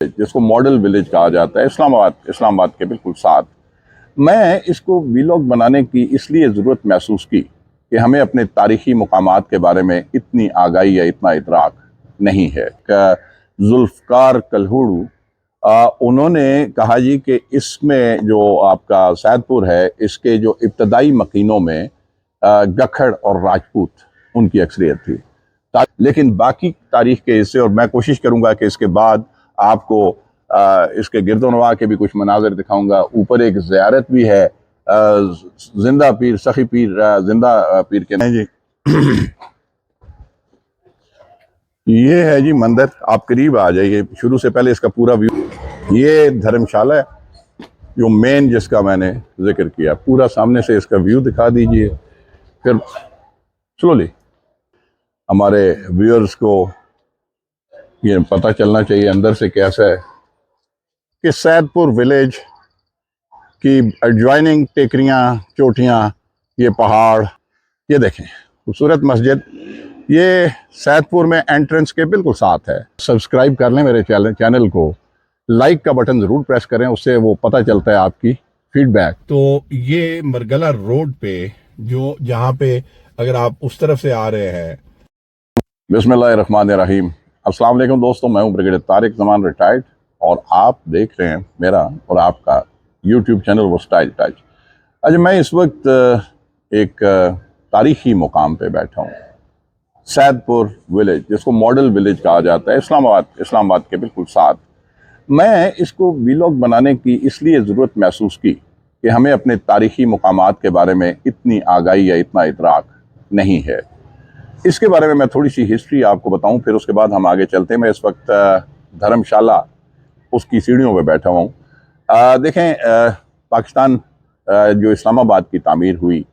जिसको model village कहा जाता है, इस्लामाबाद के बिल्कुल साथ। मैं इसको वीलॉग बनाने की इसलिए ज़रूरत महसूस की कि हमें अपने तारीख़ी मकामात के बारे में इतनी आगाही या इतना इदराक नहीं है। जुल्फ़कार कल्हूड़ू उन्होंने कहा जी कि इसमें जो आपका सैदपुर है, इसके जो इब्तदाई मकीनों में गखड़ और राजपूत उनकी अक्सरियत थी, लेकिन बाकी तारीख के हिस्से, और मैं कोशिश करूंगा कि इसके बाद आपको इसके गिरदोनवा के भी कुछ मनाजिर दिखाऊंगा। ऊपर एक ज़ियारत भी है, जिंदा पीर सखी पीर जिंदा पीर के नहीं जी। ये है जी मंदिर, आप करीब आ जाइए, शुरू से पहले इसका पूरा व्यू। ये धर्मशाला है जो मेन, जिसका मैंने जिक्र किया। पूरा सामने से इसका व्यू दिखा दीजिए, फिर स्लोली हमारे व्यूअर्स को ये पता चलना चाहिए अंदर से कैसा है कि सैदपुर विलेज की एडजॉइनिंग टेकरियां, चोटियां, ये पहाड़, ये देखें खूबसूरत मस्जिद। ये सैदपुर में एंट्रेंस के बिल्कुल साथ है। सब्सक्राइब कर लें मेरे चैनल को, लाइक का बटन ज़रूर प्रेस करें, उससे वो पता चलता है आपकी फीडबैक। तो ये मरगला रोड पे जो जहाँ पे अगर आप उस तरफ से आ रहे हैं। बिस्मिल्लाहिर्रहमानिर्रहीम। अस्सलाम वालेकुम दोस्तों, मैं हूँ ब्रिगेडियर तारिक जमान रिटायर्ड, और आप देख रहे हैं मेरा और आपका यूट्यूब चैनल वो स्टाइल टच। अच्छा, मैं इस वक्त एक तारीखी मुकाम पे बैठा हूँ, सैदपुर विलेज, जिसको मॉडल विलेज कहा जाता है, इस्लामाबाद के बिल्कुल साथ। मैं इसको वीलॉग बनाने की इसलिए ज़रूरत महसूस की कि हमें अपने तारीखी मुकामात के बारे में इतनी आगाही या इतना इदराक नहीं है। इसके बारे में मैं थोड़ी सी हिस्ट्री आपको बताऊं, फिर उसके बाद हम आगे चलते हैं। मैं इस वक्त धर्मशाला उसकी सीढ़ियों पे बैठा हुआ हूँ। देखें, पाकिस्तान जो इस्लामाबाद की तामीर हुई,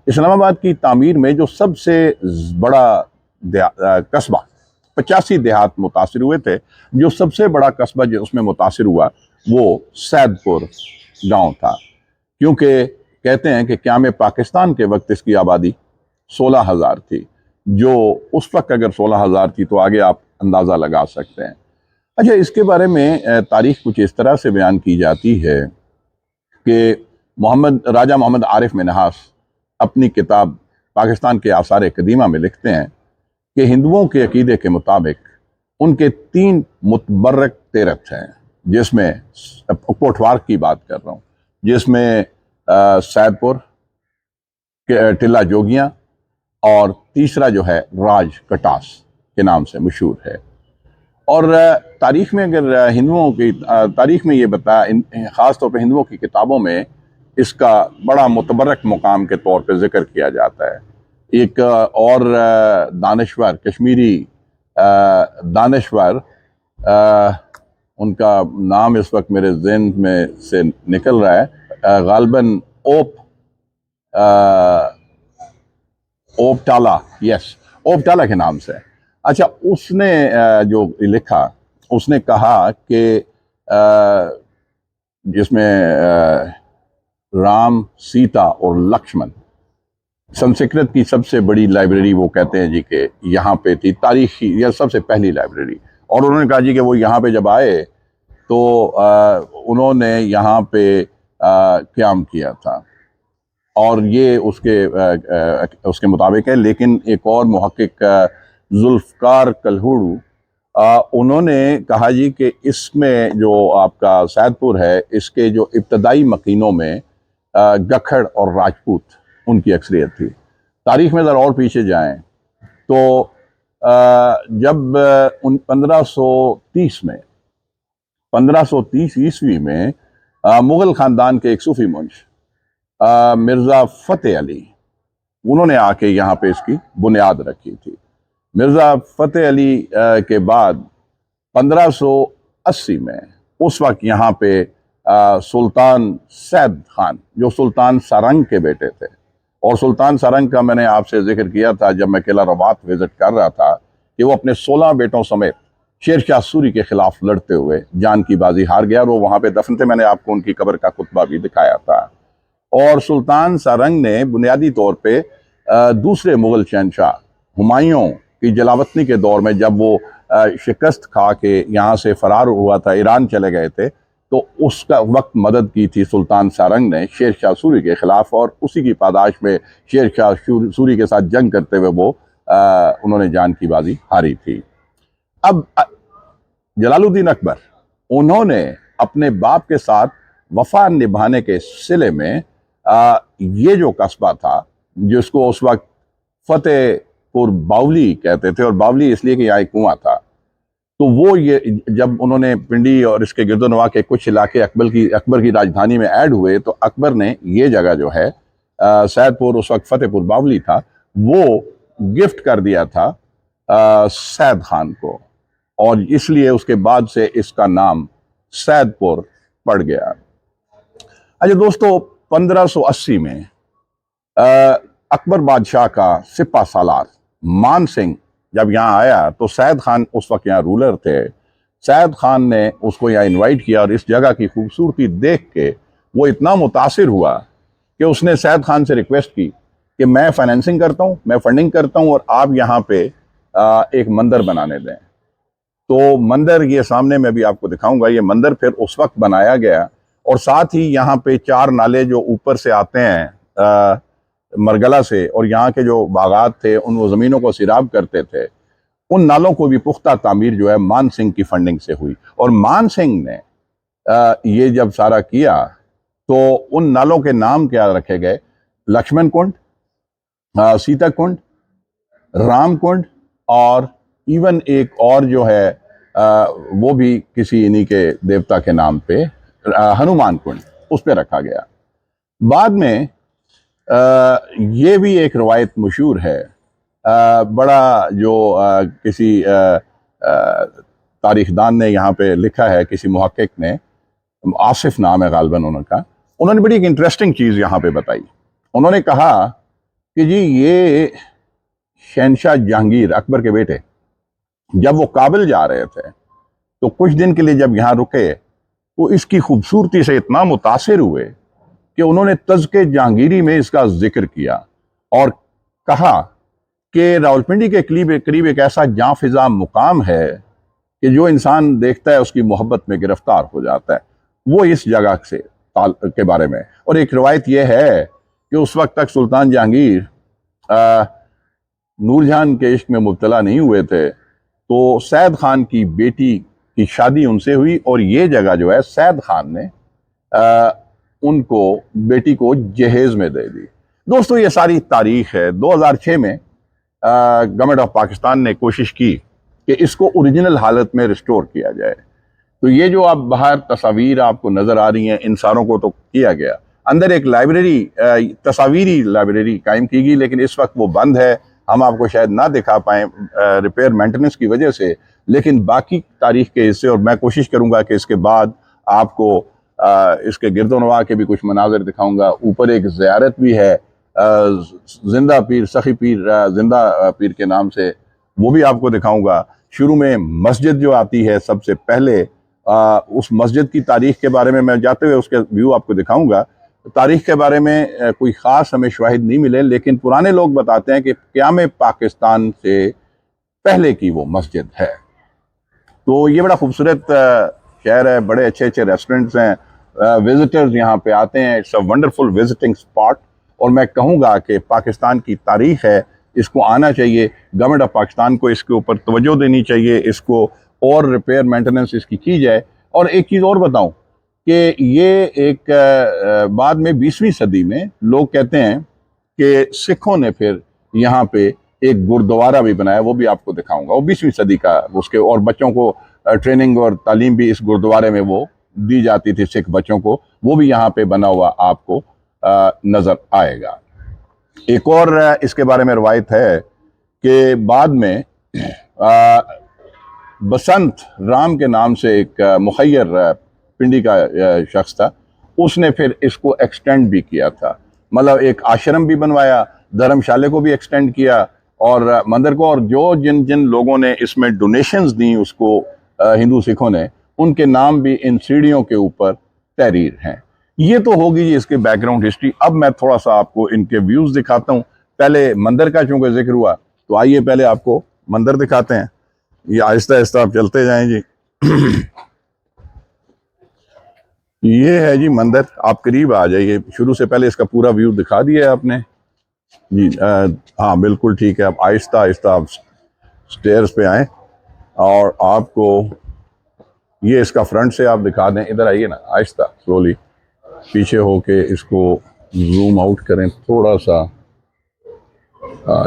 इस्लामाबाद की तामीर में जो सबसे बड़ा कस्बा, 85 देहात मुतासिर हुए थे, जो सबसे बड़ा कस्बा जो उसमें मुतासिर हुआ वो सैदपुर गांव था। क्योंकि कहते हैं कि क़याम पाकिस्तान के वक्त इसकी आबादी 16,000 थी, जो उस वक्त अगर 16,000 थी तो आगे आप अंदाज़ा लगा सकते हैं। अच्छा, इसके बारे में तारीख कुछ इस तरह से बयान की जाती है कि राजा मोहम्मद आरिफ मिन्हास अपनी किताब पाकिस्तान के आसार कदीमा में लिखते हैं कि हिंदुओं के अकीदे के मुताबिक उनके 3 मुतबर्रक तीर्थ हैं, जिसमें कोटवार की बात कर रहा हूँ, जिसमें सैदपुर, टिल्ला जोगियाँ, और तीसरा जो है राज कटास के नाम से मशहूर है। और तारीख में अगर हिंदुओं की तारीख में ये बताया, ख़ास तौर पे हिंदुओं की किताबों में इसका बड़ा मुतबर्रक मुकाम के तौर पे जिक्र किया जाता है। एक और दानश्वर, कश्मीरी दानश्वर, उनका नाम इस वक्त मेरे ज़हन में से निकल रहा है, गालिबन ओपटाला, यस, ओपटाला के नाम से। अच्छा, उसने जो लिखा, उसने कहा कि जिसमें राम, सीता और लक्ष्मण, संस्कृत की सबसे बड़ी लाइब्रेरी वो कहते हैं जी कि यहाँ पे थी, तारीखी या सबसे पहली लाइब्रेरी। और उन्होंने कहा जी कि वो यहाँ पे जब आए तो उन्होंने यहाँ पे क़याम किया था, और ये उसके मुताबिक है। लेकिन एक और मुहक्किक जुल्फ़कार कल्हूड़ू उन्होंने कहा जी कि इसमें जो आपका सैदपुर है, इसके जो इब्तदाई मकीनों में गखड़ और राजपूत उनकी अक्सरियत थी। तारीख में ज़रा और पीछे जाएं तो जब 1530 ईस्वी में मुग़ल ख़ानदान के एक सूफ़ी मुंश मिर्ज़ा फ़तेह अली, उन्होंने आके यहाँ पे इसकी बुनियाद रखी थी। मिर्ज़ा फ़तेह अली के बाद 1580 में उस वक्त यहाँ पे सुल्तान सैद खान, जो सुल्तान सारंग के बेटे थे, और सुल्तान सारंग का मैंने आपसे जिक्र किया था जब मैं किला रवात विज़िट कर रहा था, कि वो अपने 16 बेटों समेत शेर शाह सूरी के ख़िलाफ़ लड़ते हुए जान की बाजी हार गया, और वो वहाँ पे दफन थे। मैंने आपको उनकी कब्र का खुतबा भी दिखाया था। और सुल्तान सारंग ने बुनियादी तौर पे दूसरे मुग़ल शहनशाह हुमायूं की जलावतनी के दौर में, जब वो शिकस्त खा के यहाँ से फरार हुआ था, ईरान चले गए थे, तो उसका वक्त मदद की थी सुल्तान सारंग ने शेर शाह सूरी के ख़िलाफ़, और उसी की पादाश में शेर शाह सूरी के साथ जंग करते हुए वो उन्होंने जान की बाजी हारी थी। अब जलालुद्दीन अकबर, उन्होंने अपने बाप के साथ वफा निभाने के सिले में ये जो कस्बा था, जिसको उस वक्त फतेहपुर बावली कहते थे, और बावली इसलिए कि यहाँ एक कुआं था, तो वो ये जब उन्होंने पिंडी और इसके गिरदोनवा के कुछ इलाके अकबर की राजधानी में ऐड हुए, तो अकबर ने ये जगह जो है सैदपुर, उस वक्त फतेहपुर बावली था, वो गिफ्ट कर दिया था सैद खान को, और इसलिए उसके बाद से इसका नाम सैदपुर पड़ गया। अच्छा दोस्तों, 1580 में अकबर बादशाह का सिपा सालार मान सिंह जब यहाँ आया, तो सैद खान उस वक्त यहाँ रूलर थे। सैद खान ने उसको यहाँ इनवाइट किया, और इस जगह की खूबसूरती देख के वो इतना मुतासिर हुआ कि उसने सैद खान से रिक्वेस्ट की कि मैं फाइनेंसिंग करता हूँ, मैं फंडिंग करता हूँ, और आप यहाँ पे एक मंदिर बनाने दें। तो मंदिर ये सामने मैं भी आपको दिखाऊंगा, ये मंदिर फिर उस वक्त बनाया गया, और साथ ही यहाँ पे 4 नाले जो ऊपर से आते हैं मरगला से, और यहाँ के जो बागात थे उन वो ज़मीनों को सिराब करते थे, उन नालों को भी पुख्ता तामीर जो है मान सिंह की फंडिंग से हुई। और मान सिंह ने ये जब सारा किया, तो उन नालों के नाम क्या रखे गए? लक्ष्मण कुंड, सीता कुंड, राम कुंड, और इवन एक और जो है वो भी किसी इन्हीं के देवता के नाम पे हनुमान कुंड, उस पे रखा गया। बाद में ये भी एक रवायत मशहूर है, बड़ा जो किसी तारीखदान ने यहाँ पे लिखा है, किसी मुहक्किक ने, आसिफ नाम है गालिबन उनका, उन्होंने बड़ी एक इंटरेस्टिंग चीज़ यहाँ पे बताई। उन्होंने कहा कि जी ये शहनशाह जहांगीर, अकबर के बेटे, जब वो काबिल जा रहे थे तो कुछ दिन के लिए जब यहाँ रुके, तो इसकी खूबसूरती से इतना मुतासिर हुए कि उन्होंने तज़के जहांगीरी में इसका जिक्र किया, और कहा कि रावलपिंडी के करीब एक ऐसा जाँफिज़ा मुकाम है कि जो इंसान देखता है उसकी मोहब्बत में गिरफ्तार हो जाता है। वो इस जगह से के बारे में, और एक रवायत यह है कि उस वक्त तक सुल्तान जहांगीर नूरजहान के इश्क में मुब्तला नहीं हुए थे, तो सैद खान की बेटी की शादी उनसे हुई, और ये जगह जो है सैद खान ने उनको, बेटी को जहेज में दे दी। दोस्तों ये सारी तारीख है। 2006 में गवर्नमेंट ऑफ पाकिस्तान ने कोशिश की कि इसको ओरिजिनल हालत में रिस्टोर किया जाए। तो ये जो आप बाहर तस्वीर आपको नज़र आ रही हैं, इन सारों को तो किया गया। अंदर एक लाइब्रेरी, तस्वीरी लाइब्रेरी कायम की गई, लेकिन इस वक्त वो बंद है, हम आपको शायद ना दिखा पाएँ रिपेयर मेंटेनेंस की वजह से, लेकिन बाकी तारीख के हिस्से, और मैं कोशिश करूँगा कि इसके बाद आपको इसके गिरदोनवा के भी कुछ मनाजिर दिखाऊंगा। ऊपर एक ज़ियारत भी है जिंदा पीर, सखी पीर, जिंदा पीर के नाम से, वो भी आपको दिखाऊंगा। शुरू में मस्जिद जो आती है सबसे पहले, उस मस्जिद की तारीख के बारे में मैं जाते हुए उसके व्यू आपको दिखाऊंगा। तारीख के बारे में कोई ख़ास हमें शवाहिद नहीं मिले, लेकिन पुराने लोग बताते हैं कि क़याम पाकिस्तान से पहले की वो मस्जिद है। तो ये बड़ा खूबसूरत शहर है, बड़े अच्छे अच्छे रेस्टोरेंट्स हैं, विजिटर्स यहाँ पे आते हैं। It's a wonderful visiting spot, और मैं कहूँगा कि पाकिस्तान की तारीख है, इसको आना चाहिए। गवर्नमेंट ऑफ पाकिस्तान को इसके ऊपर तवज्जो देनी चाहिए, इसको और रिपेयर मेंटेनेंस इसकी की जाए। और एक चीज़ और बताऊँ कि ये एक बाद में 20वीं सदी में लोग कहते हैं कि सिखों ने फिर यहाँ पे एक गुरुद्वारा भी बनाया, वो भी आपको दिखाऊंगा। वो 20वीं सदी का उसके, और बच्चों को ट्रेनिंग और तालीम भी इस गुरुद्वारे में वो दी जाती थी सिख बच्चों को, वो भी यहाँ पे बना हुआ आपको नज़र आएगा। एक और इसके बारे में रवायत है कि बाद में बसंत राम के नाम से एक मुखैर पिंडी का शख्स था, उसने फिर इसको एक्सटेंड भी किया था, मतलब एक आश्रम भी बनवाया, धर्मशाले को भी एक्सटेंड किया, और मंदिर को, और जो जिन जिन लोगों ने इसमें डोनेशंस दी उसको, हिंदू सिखों ने, उनके नाम भी इन सीढ़ियों के ऊपर तहरीर हैं। ये तो होगी जी इसके बैकग्राउंड हिस्ट्री। अब मैं थोड़ा सा आपको इनके व्यूज़ दिखाता हूँ। पहले मंदिर का चूँकि जिक्र हुआ, तो आइए पहले आपको मंदिर दिखाते हैं। ये आहिस्ता आहिस्ता आप चलते जाएं जी। ये है जी मंदिर, आप करीब आ जाइए। शुरू से पहले इसका पूरा व्यू दिखा दिया है आपने जी। हाँ बिल्कुल ठीक है। आप आहिस्ता आहिस्ता आप स्टेयर्स पे आएँ और आपको ये इसका फ्रंट से आप दिखा दें। इधर आइए ना, आहिस्ता स्लोली पीछे होके इसको जूम आउट करें थोड़ा सा।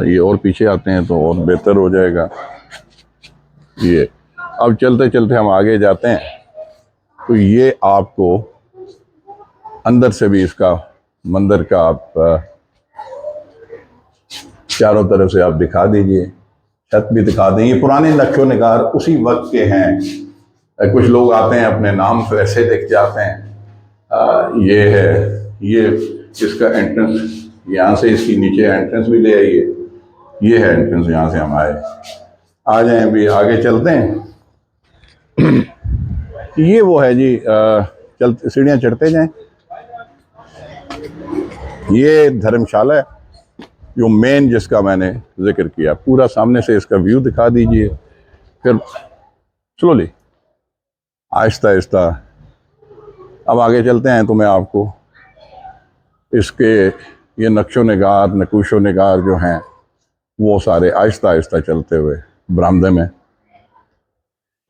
ये और पीछे आते हैं तो और बेहतर हो जाएगा। ये अब चलते चलते हम आगे जाते हैं तो ये आपको अंदर से भी इसका मंदिर का आप चारों तरफ से आप दिखा दीजिए, छत भी दिखा दें। ये पुराने नक्शो निगार उसी वक्त के हैं। कुछ लोग आते हैं अपने नाम से ऐसे दिख जाते हैं। ये है, ये इसका एंट्रेंस, यहाँ से इसकी नीचे एंट्रेंस भी ले आइए। ये है एंट्रेंस, यहाँ से हम आए। आ जाएं, अभी आगे चलते हैं। ये वो है जी, चलते सीढ़ियाँ चढ़ते जाएं। ये धर्मशाला है जो मेन, जिसका मैंने जिक्र किया। पूरा सामने से इसका व्यू दिखा दीजिए, फिर स्लोली आहिस्ता आहिस्ता अब आगे चलते हैं तो मैं आपको इसके ये नक्शो निगार नकूशो निगार जो हैं वो सारे आहिस्ता आहिस्ता चलते हुए बरामदे में।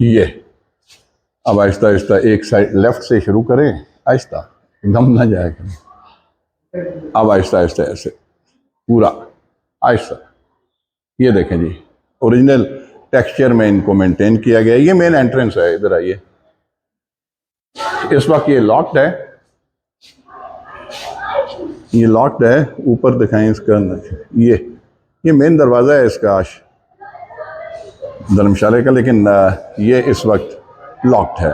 ये अब आहिस्ता आहिस्ता एक साइड लेफ्ट से शुरू करें, आहिस्ता, एकदम ना जाए कहीं। अब आहिस्ता आहिस्ता ऐसे पूरा आहिस्ता। ये देखें जी, ओरिजिनल टेक्सचर में इनको मेंटेन किया गया। ये मेन एंट्रेंस है, इधर आइए। इस वक्त ये लॉक्ड है, ये लॉक्ड है। ऊपर दिखाएं इसका, ये मेन दरवाज़ा है इसका धर्मशाला का, लेकिन ये इस वक्त लॉक्ड है।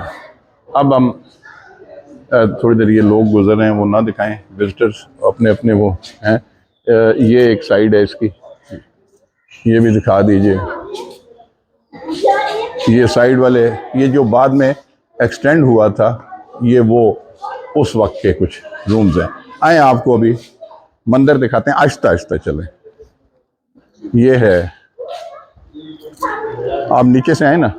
अब हम थोड़ी देर, ये लोग गुजर रहे हैं वो ना दिखाएं, विजिटर्स अपने अपने वो हैं। ये एक साइड है इसकी, ये भी दिखा दीजिए। ये साइड वाले, ये जो बाद में एक्सटेंड हुआ था, ये वो उस वक्त के कुछ रूम्स हैं। आए आपको अभी मंदिर दिखाते हैं, आहिस्ता आहिस्ता चलें। ये है, आप नीचे से आए ना,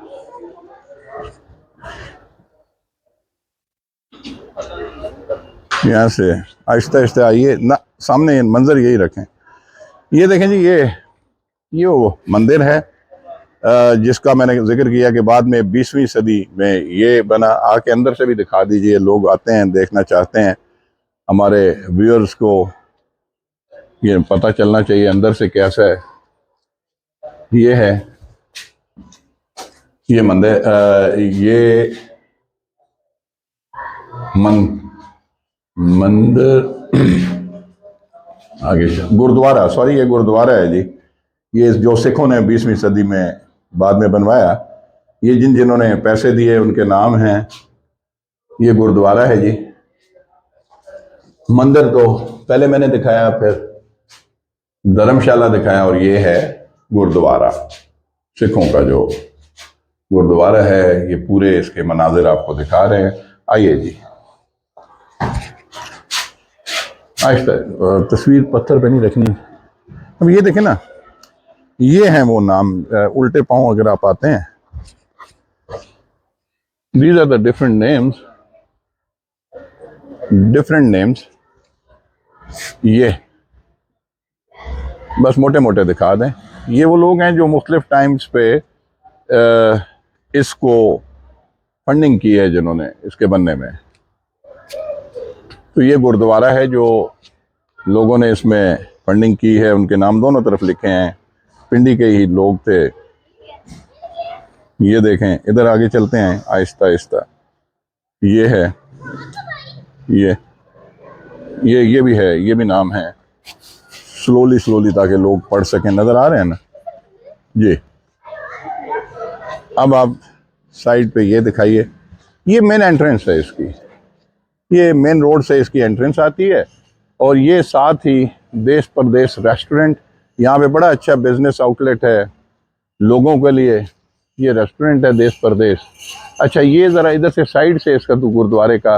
यहाँ से आहिस्ता आहिस्ता आइए ना, सामने मंजर यही रखें। ये देखें जी, ये वो मंदिर है जिसका मैंने जिक्र किया कि बाद में 20वीं सदी में ये बना। आके अंदर से भी दिखा दीजिए, लोग आते हैं देखना चाहते हैं। हमारे व्यूअर्स को ये पता चलना चाहिए अंदर से कैसा है। ये है ये मंदिर, ये मंदिर आगे गुरुद्वारा, सॉरी ये गुरुद्वारा है जी। ये जो सिखों ने 20वीं सदी में बाद में बनवाया, ये जिन्होंने पैसे दिए उनके नाम हैं। ये गुरुद्वारा है जी। मंदिर तो पहले मैंने दिखाया, फिर धर्मशाला दिखाया, और ये है गुरुद्वारा, सिखों का जो गुरुद्वारा है। ये पूरे इसके मनाजिर आपको दिखा रहे हैं। आइए जी, आहिस्ता, तस्वीर पत्थर पे नहीं रखनी। अब ये देखें ना, ये हैं वो नाम, उल्टे पांव अगर आप आते हैं, these are the different names. ये बस मोटे मोटे दिखा दें। ये वो लोग हैं जो मुख्तलिफ टाइम्स पे इसको फंडिंग की है, जिन्होंने इसके बनने में। तो ये गुरुद्वारा है जो लोगों ने इसमें फंडिंग की है, उनके नाम दोनों तरफ लिखे हैं, पिंडी के ही लोग थे। ये देखें, इधर आगे चलते हैं आहिस्ता आहिस्ता। ये है, ये भी है, ये भी नाम है। स्लोली ताकि लोग पढ़ सकें। नज़र आ रहे हैं ना जी। अब आप साइड पे ये दिखाइए, ये मेन एंट्रेंस है इसकी। ये मेन रोड से इसकी एंट्रेंस आती है, और ये साथ ही देश परदेश रेस्टोरेंट, यहाँ पे बड़ा अच्छा बिजनेस आउटलेट है लोगों के लिए। ये रेस्टोरेंट है देश परदेश। अच्छा, ये ज़रा इधर से साइड से इसका तो गुरुद्वारे का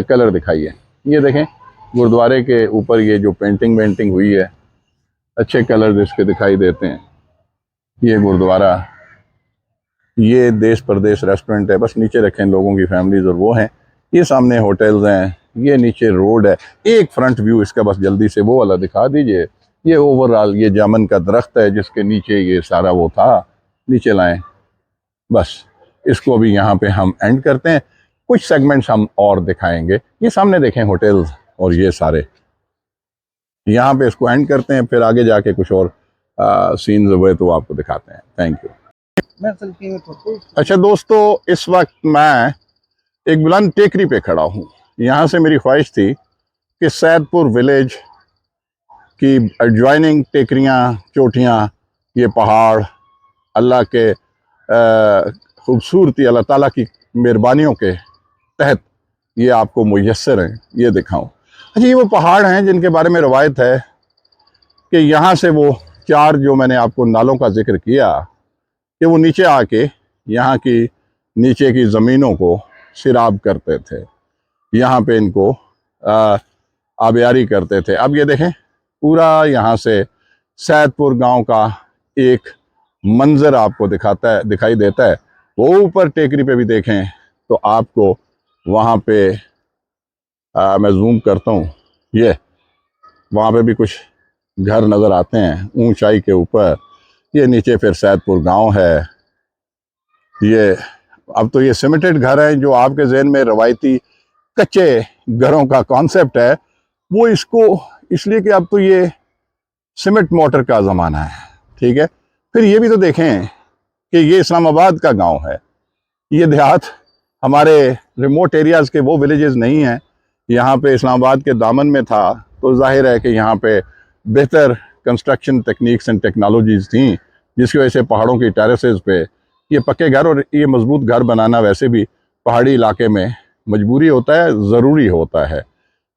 कलर दिखाइए। ये देखें, गुरुद्वारे के ऊपर ये जो पेंटिंग हुई है, अच्छे कलर इसके दिखाई देते हैं। ये गुरुद्वारा ये देश परदेश रेस्टोरेंट है, बस नीचे रखें लोगों की फैमिलीज और वो हैं। ये सामने होटल्स हैं, ये नीचे रोड है। एक फ्रंट व्यू इसका बस जल्दी से वो वाला दिखा दीजिए। ये ओवरऑल ये जामन का दरख्त है जिसके नीचे ये सारा वो था, नीचे लाएं। बस इसको भी यहाँ पे हम एंड करते हैं, कुछ सेगमेंट्स हम और दिखाएंगे। ये सामने देखें होटल्स और ये सारे, यहाँ पे इसको एंड करते हैं, फिर आगे जाके कुछ और सीन्स हुए तो आपको दिखाते हैं। Thank you. अच्छा दोस्तों, इस वक्त मैं एक बुलंद टेकरी पे खड़ा हूँ। यहाँ से मेरी ख्वाहिश थी कि सैदपुर विलेज की एडजॉइनिंग टेकरियाँ, चोटियाँ, ये पहाड़ अल्लाह के खूबसूरती, अल्लाह ताला की मेहरबानियों के तहत ये आपको मुयस्सर हैं, ये दिखाऊं। अच्छा, ये वो पहाड़ हैं जिनके बारे में रवायत है कि यहाँ से वो चार जो मैंने आपको नालों का जिक्र किया कि वो नीचे आके यहाँ की नीचे की ज़मीनों को सिराब करते थे, यहाँ पे इनको आबियारी करते थे। अब ये देखें, पूरा यहाँ से सैदपुर गांव का एक मंजर आपको दिखाई देता है। वो ऊपर टेकरी पे भी देखें तो आपको वहाँ पे मैं जूम करता हूँ, ये वहाँ पे भी कुछ घर नज़र आते हैं ऊंचाई के ऊपर। ये नीचे फिर सैदपुर गांव है। ये अब तो ये सीमेंटेड घर हैं जो आपके जहन में रवायती कच्चे घरों का कॉन्सेप्ट है, वो इसको इसलिए कि अब तो ये सीमेंट मोटर का ज़माना है। ठीक है, फिर ये भी तो देखें कि ये इस्लामाबाद का गांव है। ये देहात हमारे रिमोट एरियाज़ के वो विलेजेस नहीं हैं। यहाँ पे इस्लामाबाद के दामन में था तो जाहिर है कि यहाँ पे बेहतर कंस्ट्रक्शन टेक्निक्स एंड टेक्नोलॉजीज़ थी, जिसकी वजह से पहाड़ों की टेरेसेस पे ये पक्के घर और ये मजबूत घर बनाना वैसे भी पहाड़ी इलाके में मजबूरी होता है, ज़रूरी होता है।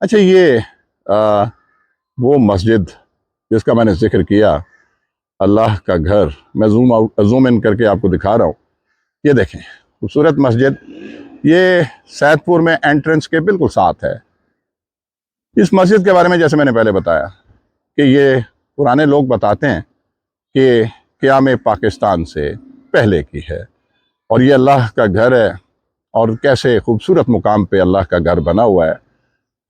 अच्छा, ये वो मस्जिद जिसका मैंने जिक्र किया, अल्लाह का घर, मैं जूम इन करके आपको दिखा रहा हूँ। ये देखें खूबसूरत मस्जिद, ये सैदपुर में एंट्रेंस के बिल्कुल साथ है। इस मस्जिद के बारे में जैसे मैंने पहले बताया कि ये पुराने लोग बताते हैं कि क़याम पाकिस्तान से पहले की है और ये अल्लाह का घर है। और कैसे खूबसूरत मुकाम पे अल्लाह का घर बना हुआ है,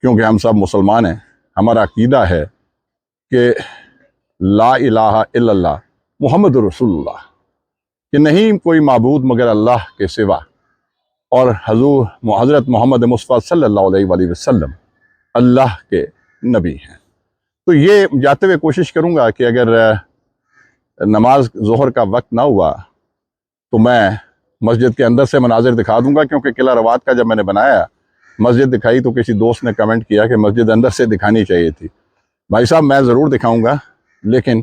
क्योंकि हम सब मुसलमान हैं। हमारा अकीदा है कि ला इलाहा इल्लल्लाह मुहम्मद रसूलुल्लाह, कि नहीं कोई माबूद मगर अल्लाह के सिवा, और हज़रत मोहम्मद मुस्तफ़ा सल्लल्लाहु अलैहि वसल्लम अल्लाह के नबी हैं। तो ये जाते हुए कोशिश करूँगा कि अगर नमाज ज़ोहर का वक्त ना हुआ तो मैं मस्जिद के अंदर से मनाजिर दिखा दूंगा, क्योंकि किला रवात का जब मैंने बनाया मस्जिद दिखाई तो किसी दोस्त ने कमेंट किया कि मस्जिद अंदर से दिखानी चाहिए थी। भाई साहब, मैं ज़रूर दिखाऊंगा, लेकिन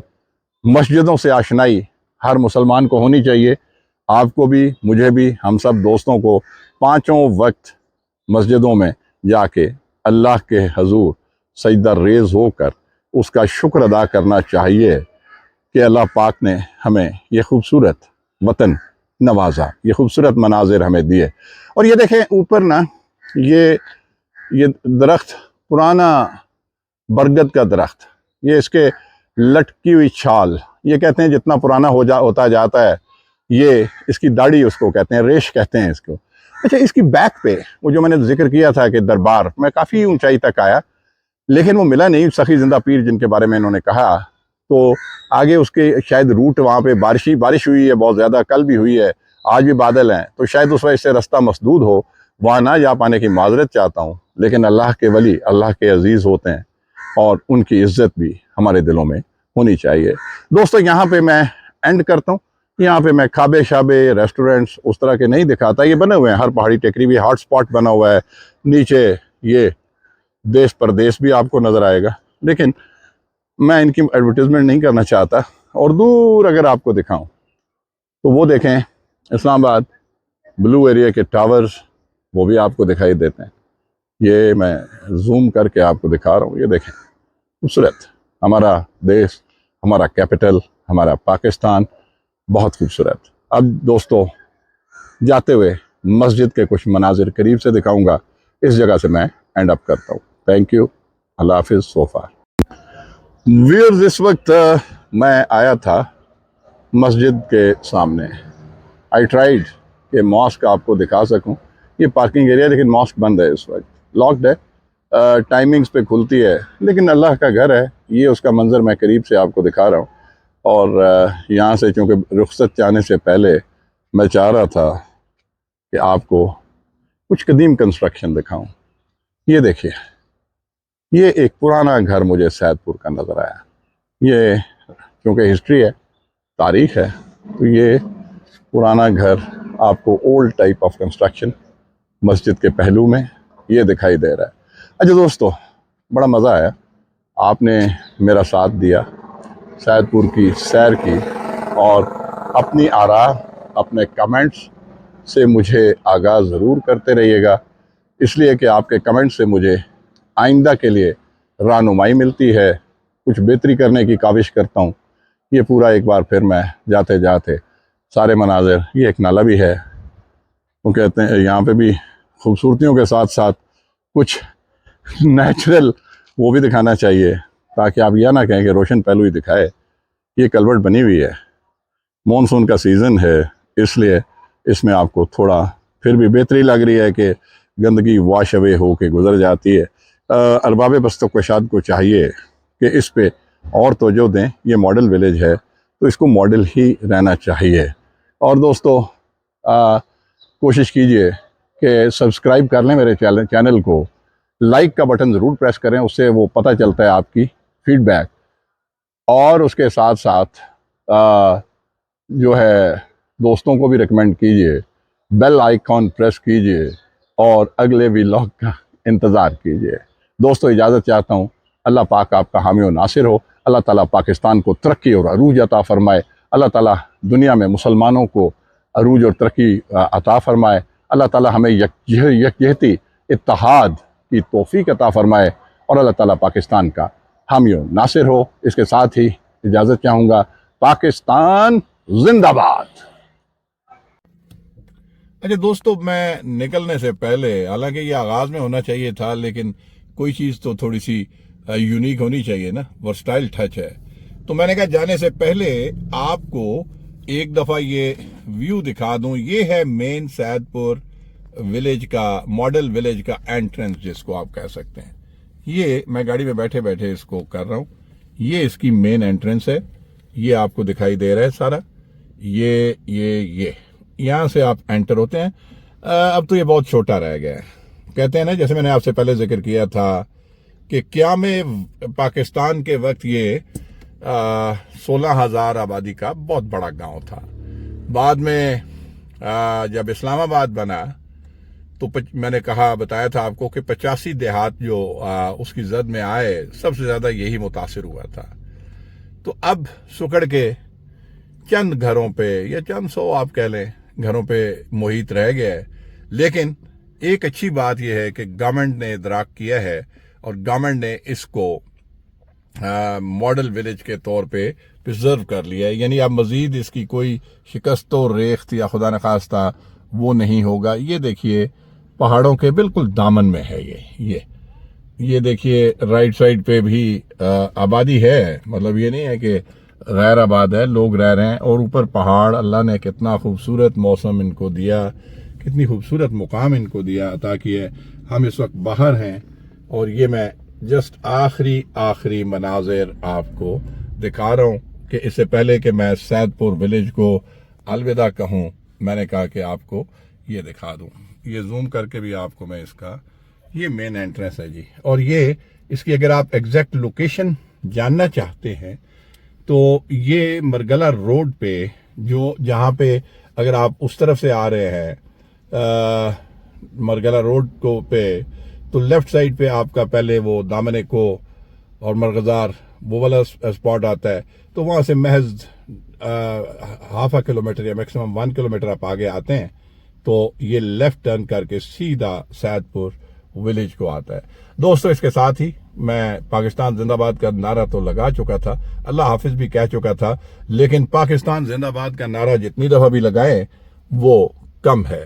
मस्जिदों से आशनाई हर मुसलमान को होनी चाहिए। आपको भी, मुझे भी, हम सब दोस्तों को पाँचों वक्त मस्जिदों में जाके अल्लाह के हजूर सजदा रेज़ होकर उसका शुक्र अदा करना चाहिए कि अल्लाह पाक ने हमें ये खूबसूरत वतन नवाजा, ये खूबसूरत मनाजिर हमें दिए। और ये देखें ऊपर ना, ये दरख्त पुराना बरगद का दरख्त, ये इसके लटकी हुई छाल, ये कहते हैं जितना पुराना होता जाता है, ये इसकी दाढ़ी उसको कहते हैं, रेश कहते हैं इसको। अच्छा, इसकी बैक पे वो जो मैंने जिक्र किया था कि दरबार, मैं काफ़ी ऊंचाई तक आया लेकिन वो मिला नहीं, सखी जिंदा पीर जिनके बारे में इन्होंने कहा। तो आगे उसके शायद रूट वहाँ पे बारिश हुई है बहुत ज़्यादा, कल भी हुई है, आज भी बादल हैं, तो शायद उस वजह से रास्ता मसदूद हो, वहाँ ना जा पाने की माजरत चाहता हूँ। लेकिन अल्लाह के वली अल्लाह के अजीज़ होते हैं और उनकी इज़्ज़त भी हमारे दिलों में होनी चाहिए। दोस्तों, यहाँ पे मैं एंड करता हूँ। यहाँ पे मैं खाबे शाबे रेस्टोरेंट्स उस तरह के नहीं दिखाता, ये बने हुए हैं, हर पहाड़ी टेकरी भी हॉट स्पॉट बना हुआ है। नीचे ये देश परदेश भी आपको नज़र आएगा, लेकिन मैं इनकी एडवर्टीज़मेंट नहीं करना चाहता। और दूर अगर आपको दिखाऊं तो वो देखें इस्लामाबाद ब्लू एरिया के टावर्स, वो भी आपको दिखाई देते हैं। ये मैं जूम करके आपको दिखा रहा हूँ, ये देखें खूबसूरत हमारा देश, हमारा कैपिटल, हमारा पाकिस्तान, बहुत खूबसूरत। अब दोस्तों, जाते हुए मस्जिद के कुछ मनाजिर करीब से दिखाऊंगा। इस जगह से मैं एंड अप करता हूँ। थैंक यू, अल्लाह हाफिज़ सो फार। व्यूअर्स, इस वक्त मैं आया था मस्जिद के सामने। आई ट्राइड कि मॉस्क आपको दिखा सकूं। ये पार्किंग एरिया, लेकिन मॉस्क बंद है, इस वक्त लॉक्ड है। टाइमिंग्स पे खुलती है, लेकिन अल्लाह का घर है। ये उसका मंजर मैं करीब से आपको दिखा रहा हूँ। और यहाँ से चूँकि रुखसत जाने से पहले मैं चाह रहा था कि आपको कुछ कदीम कंस्ट्रक्शन दिखाऊं। ये देखिए, ये एक पुराना घर मुझे सैदपुर का नज़र आया। ये क्योंकि हिस्ट्री है, तारीख है, तो ये पुराना घर आपको ओल्ड टाइप ऑफ कंस्ट्रक्शन मस्जिद के पहलू में ये दिखाई दे रहा है। अच्छा दोस्तों, बड़ा मज़ा आया, आपने मेरा साथ दिया, सैदपुर की सैर की, और अपनी आरा, अपने कमेंट्स से मुझे आगाह ज़रूर करते रहिएगा, इसलिए कि आपके कमेंट्स से मुझे आइंदा के लिए रहनुमाई मिलती है, कुछ बेहतरी करने की काविश करता हूँ। ये पूरा एक बार फिर मैं जाते जाते सारे मनाजिर, ये एक नाला भी है, वो कहते हैं यहाँ पे भी खूबसूरतियों के साथ साथ कुछ नेचुरल वो भी दिखाना चाहिए, ताकि आप यह ना कहें कि रोशन पहलू ही दिखाए। ये कलवट बनी हुई है, मॉनसून का सीज़न है, इसलिए इसमें आपको थोड़ा फिर भी बेहतरी लग रही है कि गंदगी वॉश अवे हो के गुजर जाती है। अरबाब बस्तों को शाद को चाहिए कि इस पे और तवज्जो दें। ये मॉडल विलेज है, तो इसको मॉडल ही रहना चाहिए। और दोस्तों, कोशिश कीजिए कि सब्सक्राइब कर लें मेरे चैनल को, लाइक का बटन ज़रूर प्रेस करें, उससे वो पता चलता है आपकी फीडबैक। और उसके साथ साथ जो है दोस्तों को भी रिकमेंड कीजिए, बेल आइकॉन प्रेस कीजिए और अगले व्लॉग का इंतज़ार कीजिए। दोस्तों, इजाज़त चाहता हूँ। अल्लाह पाक आपका हामी और नासिर हो। अल्लाह ताला पाकिस्तान को तरक्की और अरूज अता फ़रमाए। अल्लाह ताला दुनिया में मुसलमानों को अरूज और तरक्की अता फ़रमाए। अल्लाह ताला हमें यकजहती इत्तेहाद की तौफीक अता फ़रमाए, और अल्लाह ताला पाकिस्तान का हामी और नासिर हो। इसके साथ ही इजाज़त चाहूँगा। पाकिस्तान जिंदाबाद। अच्छा दोस्तों, मैं निकलने से पहले, हालांकि ये आगाज में होना चाहिए था, लेकिन कोई चीज़ तो थोड़ी सी यूनिक होनी चाहिए ना, वर्सटाइल टच है, तो मैंने कहा जाने से पहले आपको एक दफ़ा ये व्यू दिखा दूं। ये है मेन सैदपुर विलेज का, मॉडल विलेज का एंट्रेंस, जिसको आप कह सकते हैं। ये मैं गाड़ी में बैठे बैठे इसको कर रहा हूँ। ये इसकी मेन एंट्रेंस है, ये आपको दिखाई दे रहा है सारा। ये यहाँ से आप एंटर होते हैं। अब तो ये बहुत छोटा रह गया है। कहते हैं ना, जैसे मैंने आपसे पहले जिक्र किया था कि क़याम पाकिस्तान के वक्त ये 16,000 आबादी का बहुत बड़ा गांव था। बाद में जब इस्लामाबाद बना तो मैंने बताया था आपको कि 85 देहात जो उसकी जद में आए, सबसे ज़्यादा यही मुतासिर हुआ था। तो अब सुकड़ के चंद घरों पे, या चंद सौ आप कह लें, घरों पे मुहित रह गया है। लेकिन एक अच्छी बात यह है कि गवर्नमेंट ने इदराक किया है और गवर्नमेंट ने इसको मॉडल विलेज के तौर पे प्रिजर्व कर लिया है। यानी अब मजीद इसकी कोई शिकस्त और रेख्त या खुदा न खास्ता वो नहीं होगा। ये देखिए, पहाड़ों के बिल्कुल दामन में है ये देखिए, राइट साइड पे भी आबादी है, मतलब ये नहीं है कि गैर आबाद है, लोग रह रहे हैं। और ऊपर पहाड़, अल्लाह ने कितना खूबसूरत मौसम इनको दिया, कितनी खूबसूरत मुकाम इनको दिया अता किया। हम इस वक्त बाहर हैं और ये मैं जस्ट आखिरी मनाजिर आपको दिखा रहा हूँ कि इससे पहले कि मैं सैदपुर विलेज को अलविदा कहूँ, मैंने कहा कि आपको ये दिखा दूँ। ये जूम करके भी आपको मैं इसका, ये मेन एंट्रेंस है जी। और ये इसकी अगर आप एग्जैक्ट लोकेशन जानना चाहते हैं तो ये मरगला रोड पे, जो जहाँ पे अगर आप उस तरफ से आ रहे हैं मरगला रोड को पे, तो लेफ्ट साइड पे आपका पहले वो दामने को और मरगजार वो वाला स्पॉट आता है। तो वहाँ से महज हाफ a किलोमीटर या मैक्सिमम 1 किलोमीटर आप आगे आते हैं तो ये लेफ्ट टर्न करके सीधा सैदपुर विलेज को आता है। दोस्तों, इसके साथ ही मैं पाकिस्तान जिंदाबाद का नारा तो लगा चुका था, अल्लाह हाफिज भी कह चुका था, लेकिन पाकिस्तान जिंदाबाद का नारा जितनी दफा भी लगाए वो कम है।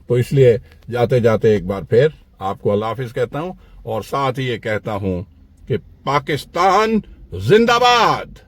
तो इसलिए जाते जाते एक बार फिर आपको अल्लाह हाफिज कहता हूं, और साथ ही ये कहता हूं कि पाकिस्तान जिंदाबाद।